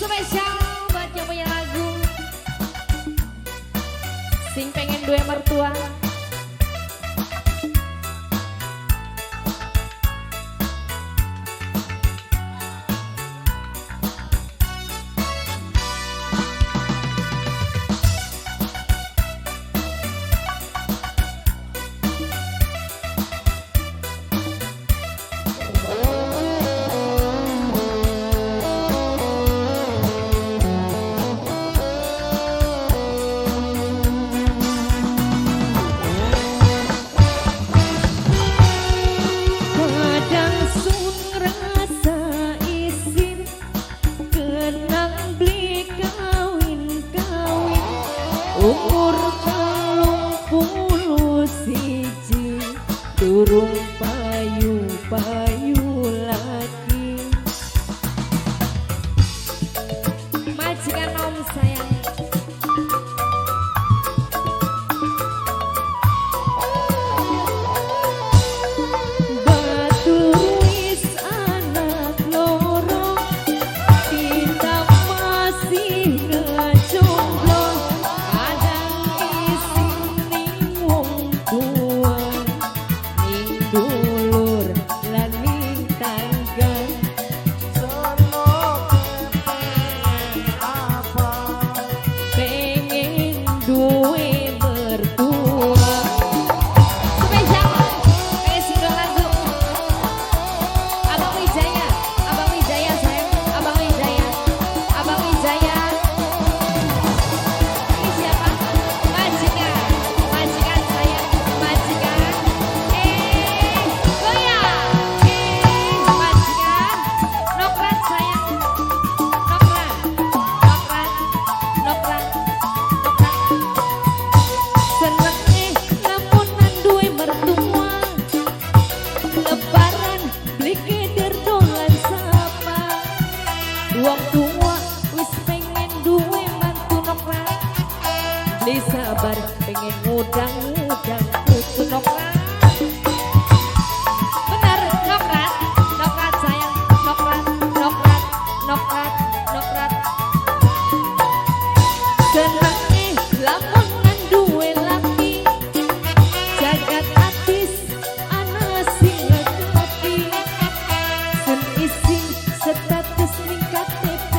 Spesial buat yang punya lagu sing pengen duwe mertua. Umur 31 durung payu-payu lagi. Majikan om sayang. Batul wis anak loro, kita masih ngejomblo. Dulur lan ning tanggan pengen duwe mertua. Spesial single lagu Abang Wijaya, Abang Wijaya sayang, Abang Wijaya, Abang Wijaya. Ini siapa? Majikan, majikan sayang, majikan. Majikan, nokrat sayang, nokrat, nokrat, nokrat, nokrat. senenge lamunan duwe mertua, lebaran beli keder dolan sapa. Wong tua wis pengen duwe mantu nokrat, beli sabar pengen ngudang-ngudang kudu nokrat. Bener, nokrat, nokrat sayang, nokrat, nokrat, nokrat, nokrat. Senenge lamunan duwe laki, jagat atis ana sing ngeketi. Sen isin status ning KTP,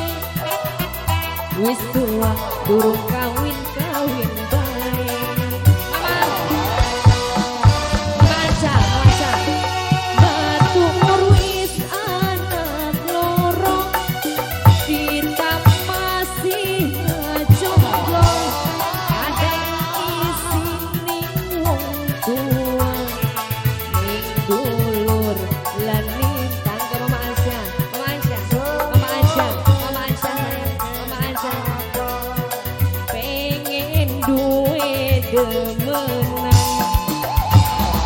wis tua durung kawin-kawin bae. Maca, maca. Batu wis anak loro, kita masih ngejomblo. Kadang isine wong tua, ning dulur lan ning Tangga Mama Ansya, Mama Ansya, Mama Ansya, Mama Ansya sayang, Mama Ansya. pengen duwe demenan.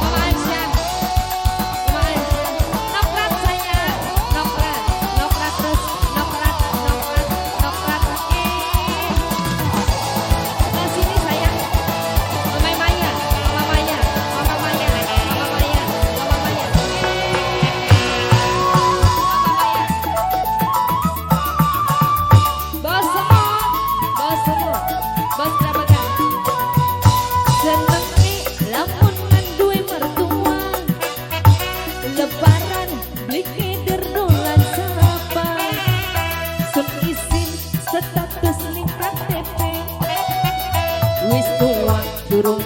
Mama Ansya, Mama Ansya. Nokrat sayang, nokrat, nokrat terus, nokrat, nokrat, nokrat. Sebelah sini sayang. Mama Maya, Mama Maya, Mama Maya, Mama Maya, Mama Maya. Mama Maya. Bos semua, bos semua, bos Grabagan. Senenge lamunan duwe mertua, lebaran beli keder dolan sapa. Sun isin status ning KTP, wis tua durung